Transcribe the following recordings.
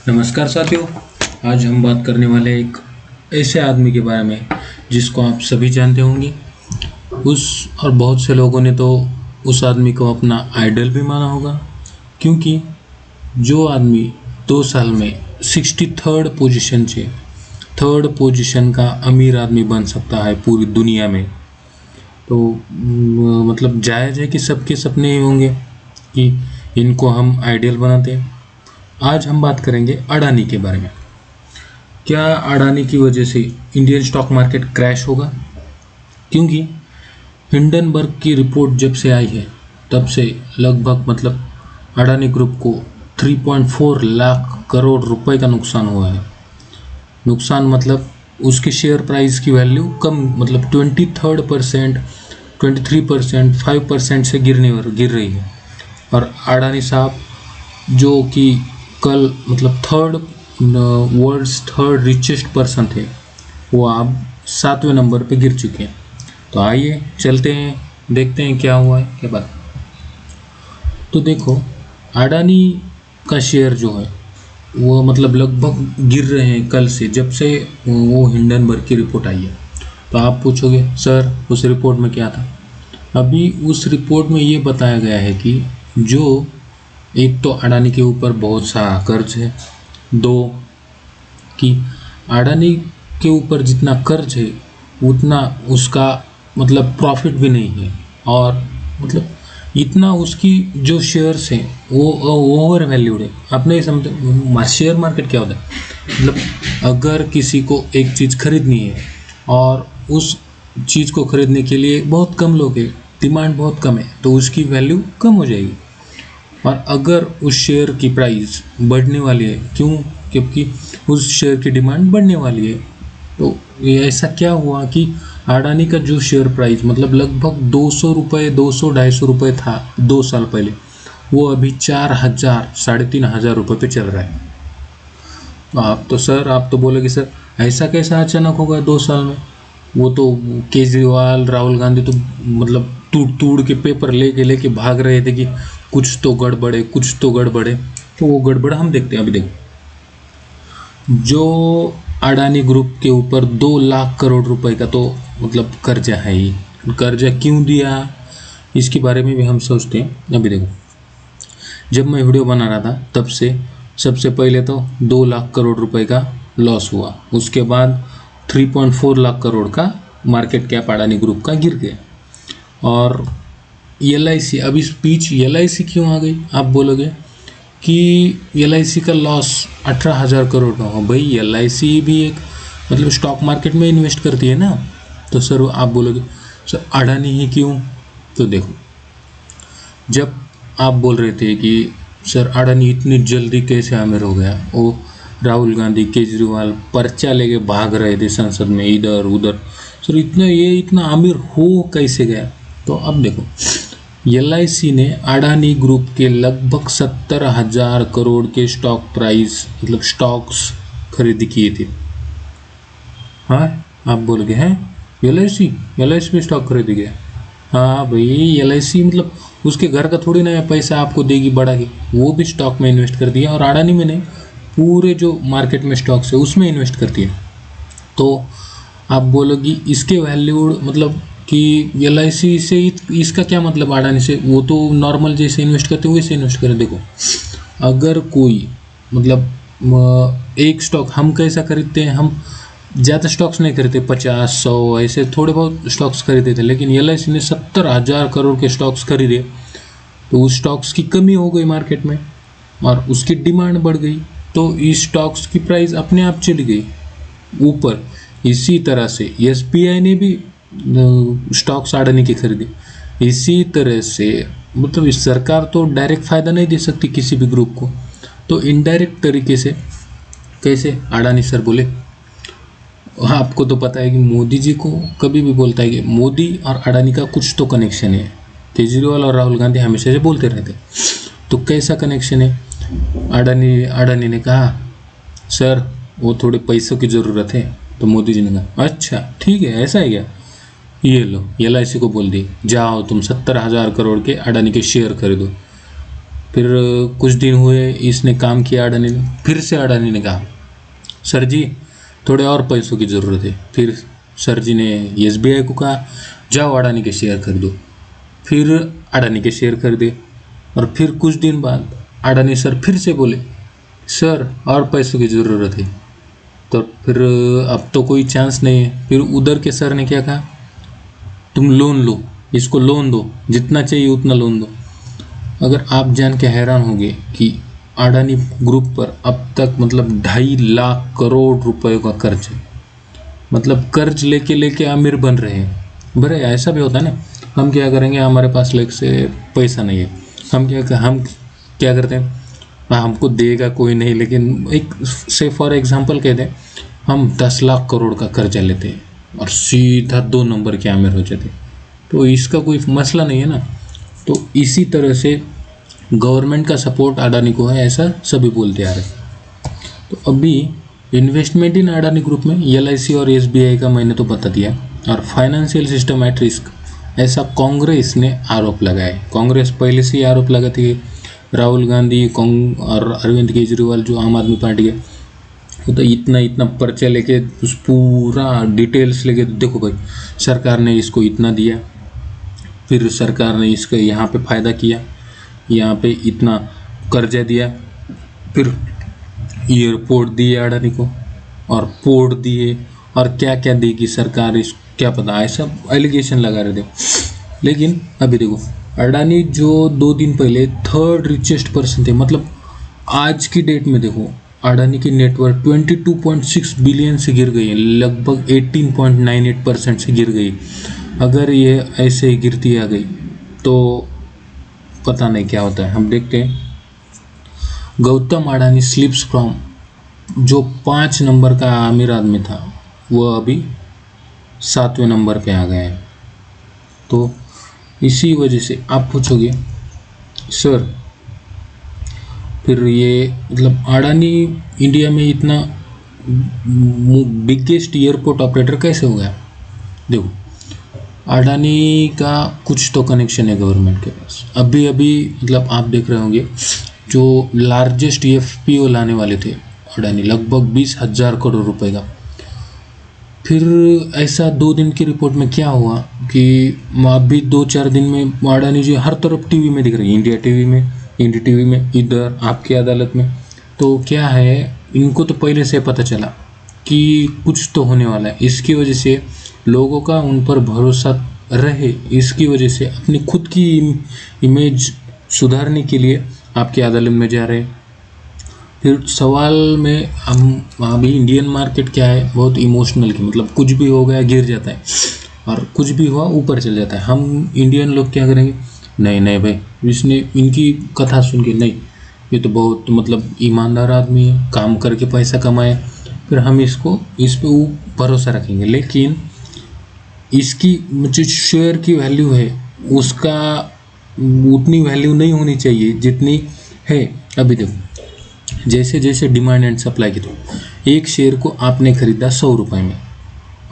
नमस्कार साथियों। आज हम बात करने वाले एक ऐसे आदमी के बारे में जिसको आप सभी जानते होंगे। उस और बहुत से लोगों ने तो उस आदमी को अपना आइडल भी माना होगा, क्योंकि जो आदमी 2 साल में 63rd पोजीशन से 3rd पोजीशन का अमीर आदमी बन सकता है पूरी दुनिया में, तो मतलब जायज़ है कि सबके सपने ही होंगे कि इनको हम आइडियल बनाते हैं। आज हम बात करेंगे अडानी के बारे में। क्या अडानी की वजह से इंडियन स्टॉक मार्केट क्रैश होगा? क्योंकि हिंडनबर्ग की रिपोर्ट जब से आई है तब से लगभग अडानी ग्रुप को 3.4 लाख करोड़ रुपए का नुकसान हुआ है। नुकसान मतलब उसकी शेयर प्राइस की वैल्यू कम, 23%, 5% से गिर रही है। और अडानी साहब जो कि कल वर्ल्ड्स थर्ड रिचेस्ट पर्सन थे, वो अब 7वें नंबर पे गिर चुके हैं। तो आइए चलते हैं, देखते हैं क्या हुआ है, क्या बात। तो देखो, अडानी का शेयर जो है वो लगभग गिर रहे हैं कल से, जब से वो हिंडनबर्ग की रिपोर्ट आई है। तो आप पूछोगे सर उस रिपोर्ट में क्या था? अभी उस रिपोर्ट में ये बताया गया है कि जो एक तो अडानी के ऊपर बहुत सारा कर्ज है, दो कि अडानी के ऊपर जितना कर्ज है उतना उसका प्रॉफिट भी नहीं है, और इतना उसकी जो शेयर्स हैं वो ओवर वैल्यूड है। आप नहीं समझते शेयर मार्केट क्या होता है। अगर किसी को एक चीज़ खरीदनी है और उस चीज़ को खरीदने के लिए बहुत कम लोग हैं, डिमांड बहुत कम है, तो उसकी वैल्यू कम हो जाएगी। और अगर उस शेयर की प्राइस बढ़ने वाली है, क्यों? क्योंकि उस शेयर की डिमांड बढ़ने वाली है। तो ये ऐसा क्या हुआ कि अडानी का जो शेयर प्राइस लगभग 200 रुपये, 200-250 रुपये था 2 साल पहले, वो अभी 4000, 3500 रुपये पे चल रहा है। तो आप तो बोलोगे सर ऐसा कैसा अचानक होगा 2 साल में? वो तो केजरीवाल, राहुल गांधी तो तोड़ के पेपर लेके भाग रहे थे कि कुछ तो गड़बड़ है, कुछ तो गड़बड़ है। तो वो गड़बड़ हम देखते हैं। अभी देखो, जो अडानी ग्रुप के ऊपर 2 लाख करोड़ रुपए का तो कर्जा है ही। कर्जा क्यों दिया, इसके बारे में भी हम सोचते हैं। अभी देखो, जब मैं वीडियो बना रहा था तब से सबसे पहले तो 2 लाख करोड़ रुपए का लॉस हुआ, उसके बाद 3.4 लाख करोड़ का मार्केट कैप अडानी ग्रुप का गिर गया। और LIC, अब इस बीच LIC क्यों आ गई आप बोलोगे कि LIC का लॉस 18,000 करोड़ का हो। भाई LIC भी एक स्टॉक मार्केट में इन्वेस्ट करती है ना। तो सर आप बोलोगे सर अडानी ही क्यों? तो देखो, जब आप बोल रहे थे कि सर अडानी इतनी जल्दी कैसे अमीर हो गया, वो राहुल गांधी, केजरीवाल पर्चा लेके भाग रहे थे संसद में इधर उधर, सर इतना अमीर हो कैसे गया? तो अब देखो, LIC ने अडानी ग्रुप के लगभग 70,000 करोड़ के स्टॉक प्राइस स्टॉक्स खरीदी किए थे। हाँ, आप बोलोगे हैं LIC में स्टॉक खरीदी गया? हाँ भाई, LIC उसके घर का थोड़ी ना पैसा आपको देगी बढ़ा के, वो भी स्टॉक में इन्वेस्ट कर दिया। और अडानी में नहीं, पूरे जो मार्केट में स्टॉक्स है उसमें इन्वेस्ट करती है। तो आप बोलोगी इसके वैल्यू कि LIC से इसका क्या अडानी से? वो तो नॉर्मल जैसे इन्वेस्ट करते हैं वैसे इन्वेस्ट करें। देखो, अगर कोई एक स्टॉक हम कैसा खरीदते हैं, हम ज़्यादा स्टॉक्स नहीं खरीदते, 50-100 ऐसे थोड़े बहुत स्टॉक्स खरीदते थे, लेकिन LIC ने 70,000 करोड़ के स्टॉक्स खरीदे। तो उस स्टॉक्स की कमी हो गई मार्केट में और उसकी डिमांड बढ़ गई, तो इस स्टॉक्स की प्राइस अपने आप चली गई ऊपर। इसी तरह से SBI ने भी स्टॉक्स अडानी की खरीदी। इसी तरह से इस सरकार तो डायरेक्ट फ़ायदा नहीं दे सकती किसी भी ग्रुप को, तो इनडायरेक्ट तरीके से कैसे अडानी सर बोले। आपको तो पता है कि मोदी जी को कभी भी बोलता है कि मोदी और अडानी का कुछ तो कनेक्शन है। केजरीवाल और राहुल गांधी हमेशा से बोलते रहते, तो कैसा कनेक्शन है? अडानी ने कहा सर वो थोड़े पैसों की ज़रूरत है, तो मोदी जी ने कहा अच्छा ठीक है, ऐसा है क्या, ये लो LIC को बोल दी जाओ तुम 70,000 करोड़ के अडानी के शेयर खरीदो। फिर कुछ दिन हुए, इसने काम किया अडानी ने, फिर से अडानी ने कहा सर जी थोड़े और पैसों की ज़रूरत है। फिर सर जी ने SBI को कहा जाओ अडानी के शेयर खरीदो। फिर अडानी के शेयर खरीदे और फिर कुछ दिन बाद अडानी सर फिर से बोले सर और पैसों की ज़रूरत है। तो फिर अब तो कोई चांस नहीं है। फिर उधर के सर ने क्या कहा तुम लोन लो, इसको लोन दो, जितना चाहिए उतना लोन दो। अगर आप जान के हैरान होंगे कि अडानी ग्रुप पर अब तक मतलब 2.5 लाख करोड़ रुपए का कर्ज है। मतलब कर्ज लेके लेके अमीर बन रहे हैं। बड़े ऐसा भी होता है ना, हम क्या करेंगे, हमारे पास लेके से पैसा नहीं है, हम क्या करते हैं, हमको देगा कोई नहीं, लेकिन एक से फॉर एग्जांपल कहते हैं हम 10 लाख करोड़ का कर्जा लेते हैं और सीधा 2 नंबर के अमीर हो जाते। तो इसका कोई मसला नहीं है ना। तो इसी तरह से गवर्नमेंट का सपोर्ट अडानी को है, ऐसा सभी बोलते आ रहे। तो अभी इन्वेस्टमेंट इन अडानी ग्रुप में LIC और SBI का मैंने तो बता दिया, और फाइनेंशियल सिस्टम एट रिस्क ऐसा कांग्रेस ने आरोप लगाया। कांग्रेस पहले से ही आरोप लगाती है। राहुल गांधी और अरविंद केजरीवाल जो आम आदमी पार्टी है, वो तो इतना पर्चा लेके उस पूरा डिटेल्स लेके देखो भाई सरकार ने इसको इतना दिया, फिर सरकार ने इसका यहाँ पे फ़ायदा किया, यहाँ पे इतना कर्जा दिया, फिर एयरपोर्ट दिए अडानी को और पोर्ट दिए और क्या क्या देगी सरकार, इस क्या पता, ऐसा एलिगेशन लगा रहे थे। लेकिन अभी देखो अडानी जो 2 दिन पहले 3rd रिचेस्ट पर्सन थे, मतलब आज की डेट में देखो अडानी की नेटवर्थ 22.6 बिलियन से गिर गई है, लगभग 18.98% से गिर गई। अगर ये ऐसे ही गिरती आ गई तो पता नहीं क्या होता है। हम देखते हैं गौतम अडानी स्लिप्स फ्रॉम, जो 5 नंबर का अमीर आदमी था वो अभी 7वें नंबर पे आ गया है। तो इसी वजह से आप पूछोगे सर फिर ये मतलब अडानी इंडिया में इतना बिगेस्ट एयरपोर्ट ऑपरेटर कैसे हो गया? देखो अडानी का कुछ तो कनेक्शन है गवर्नमेंट के पास। अभी मतलब आप देख रहे होंगे जो लार्जेस्ट FPO लाने वाले थे अडानी, लगभग 20,000 करोड़ रुपए का। फिर ऐसा 2 दिन की रिपोर्ट में क्या हुआ कि अभी 2-4 दिन में अडानी जी हर तरफ टीवी में दिख रही है, इंडिया टीवी में, इंडिया टीवी में, इधर आपकी अदालत में। तो क्या है, इनको तो पहले से पता चला कि कुछ तो होने वाला है। इसकी वजह से लोगों का उन पर भरोसा रहे, इसकी वजह से अपनी खुद की इमेज सुधारने के लिए आपकी अदालत में जा रहे हैं। फिर सवाल में हम अभी इंडियन मार्केट क्या है, बहुत इमोशनल की, मतलब कुछ भी हो गया गिर जाता है और कुछ भी हुआ ऊपर चल जाता है। हम इंडियन लोग क्या करेंगे, नहीं भाई इसने इनकी कथा सुन के, नहीं ये तो बहुत मतलब ईमानदार आदमी है, काम करके पैसा कमाए, फिर हम इस पे भरोसा रखेंगे। लेकिन इसकी जो शेयर की वैल्यू है उसका उतनी वैल्यू नहीं होनी चाहिए जितनी है। अभी देखो जैसे जैसे डिमांड एंड सप्लाई की, तो एक शेयर को आपने खरीदा 100 रुपये में,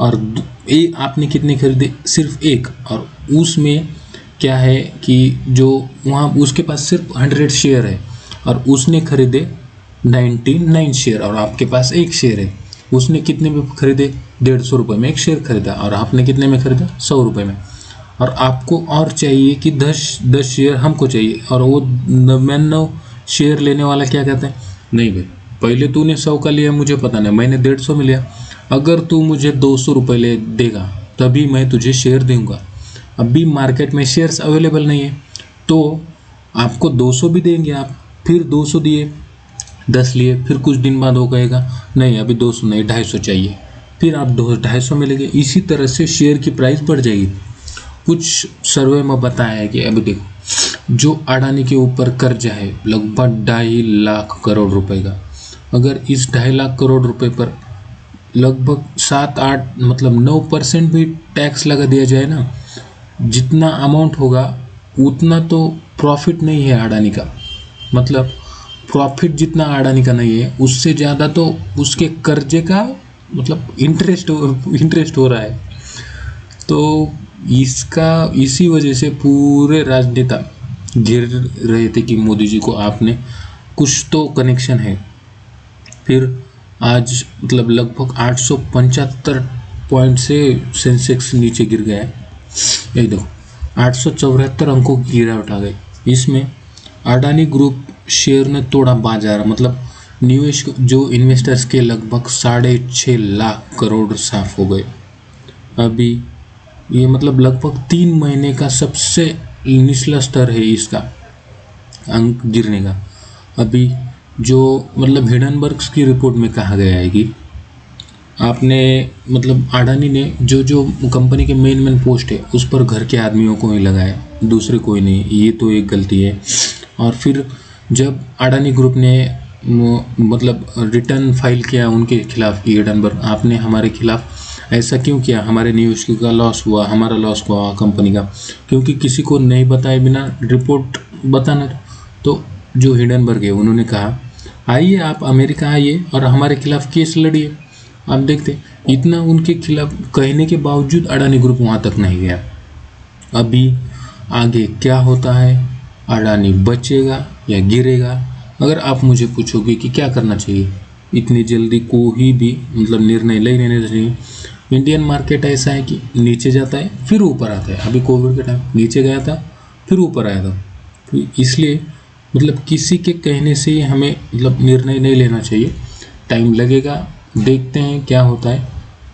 और आपने कितने खरीदे, सिर्फ एक, और उसमें क्या है कि जो वहाँ उसके पास सिर्फ 100 शेयर है और उसने खरीदे 99 शेयर, और आपके पास एक शेयर है। उसने कितने में खरीदे, 150 रुपये में एक शेयर खरीदा, और आपने कितने में खरीदा, 100 रुपये में। और आपको और चाहिए कि 10 शेयर हमको चाहिए, और वो 99 शेयर लेने वाला क्या कहता है, नहीं भाई पहले तूने 100 का लिया, मुझे पता नहीं, मैंने 150 में लिया, अगर तू मुझे 200 रुपये ले देगा तभी मैं तुझे शेयर दूंगा। अभी मार्केट में शेयर्स अवेलेबल नहीं है, तो आपको 200 भी देंगे आप, फिर 200 दिए, 10 लिए, फिर कुछ दिन बाद वो कहेगा नहीं अभी 200 नहीं 250 चाहिए, फिर आप 250 में लेंगे। इसी तरह से शेयर की प्राइस बढ़ जाएगी। कुछ सर्वे में बताया है कि अभी देखो जो अडानी के ऊपर कर्जा है लगभग 2.5 लाख करोड़ रुपए का, अगर इस 2.5 लाख करोड़ रुपए पर लगभग 7-8 मतलब 9% भी टैक्स लगा दिया जाए ना, जितना अमाउंट होगा उतना तो प्रॉफिट नहीं है अडानी का। मतलब प्रॉफिट जितना अडानी का नहीं है, उससे ज़्यादा तो उसके कर्जे का मतलब इंटरेस्ट हो रहा है। तो इसी वजह से पूरे राजनेता गिर रहे थे कि मोदी जी को आपने कुछ तो कनेक्शन है। फिर आज मतलब लगभग 875 पॉइंट से सेंसेक्स नीचे गिर गया है। ये देखो 874 अंकों की गिरावट आ गई। इसमें अडानी ग्रुप शेयर ने तोड़ा बाजार, मतलब निवेश जो इन्वेस्टर्स के लगभग 6.5 लाख करोड़ साफ हो गए। अभी ये मतलब लगभग 3 महीने का सबसे निचला स्तर है इसका अंक गिरने का। अभी जो मतलब हिडनबर्ग्स की रिपोर्ट में कहा गया है कि आपने मतलब अडानी ने जो कंपनी के मेन पोस्ट है उस पर घर के आदमियों को ही लगाया, दूसरे कोई नहीं, ये तो एक गलती है। और फिर जब अडानी ग्रुप ने मतलब रिटर्न फाइल किया उनके खिलाफ कि हिडनबर्ग आपने हमारे खिलाफ ऐसा क्यों किया, हमारे निवेश का लॉस हुआ, हमारा लॉस हुआ कंपनी का, क्योंकि किसी को नहीं बताए बिना रिपोर्ट बताना। तो जो हिडनबर्ग है उन्होंने कहा आइए आप अमेरिका आइए और हमारे खिलाफ केस लड़िए। आप देखते इतना उनके खिलाफ कहने के बावजूद अडानी ग्रुप वहाँ तक नहीं गया। अभी आगे क्या होता है, अडानी बचेगा या गिरेगा? अगर आप मुझे पूछोगे कि क्या करना चाहिए, इतनी जल्दी कोई भी मतलब निर्णय ले लेना चाहिए। इंडियन मार्केट ऐसा है कि नीचे जाता है फिर ऊपर आता है। अभी कोविड के टाइम नीचे गया था फिर ऊपर आया था। तो इसलिए मतलब किसी के कहने से हमें मतलब निर्णय नहीं लेना चाहिए। टाइम लगेगा, देखते हैं क्या होता है,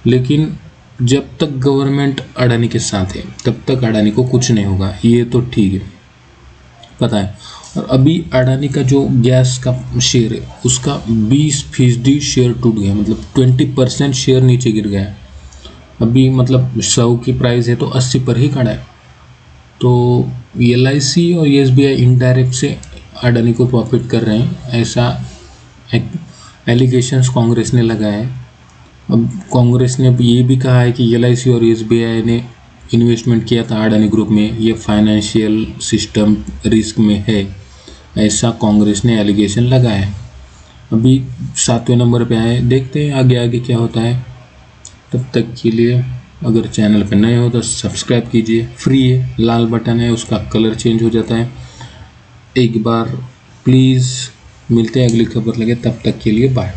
लेकिन जब तक गवर्नमेंट अडानी के साथ है तब तक अडानी को कुछ नहीं होगा, ये तो ठीक है, पता है। और अभी अडानी का जो गैस का शेयर है उसका 20% शेयर टूट गया, मतलब 20% शेयर नीचे गिर गया है। अभी मतलब 100 की प्राइस है तो 80 पर ही खड़ा है। तो LIC और SBI इनडायरेक्ट से अडानी को प्रॉफिट कर रहे हैं, ऐसा एलिगेशंस कांग्रेस ने लगाया है। अब कांग्रेस ने ये भी कहा है कि LIC और SBI ने इन्वेस्टमेंट किया था अडानी ग्रुप में, ये फाइनेंशियल सिस्टम रिस्क में है, ऐसा कांग्रेस ने एलिगेशन लगाया है। अभी 7वें नंबर पे आए, देखते हैं आगे आगे क्या होता है। तब तक के लिए अगर चैनल पे नए हो तो सब्सक्राइब कीजिए, फ्री है, लाल बटन है, उसका कलर चेंज हो जाता है एक बार। प्लीज़ मिलते हैं अगली खबर लगे, तब तक के लिए बाय।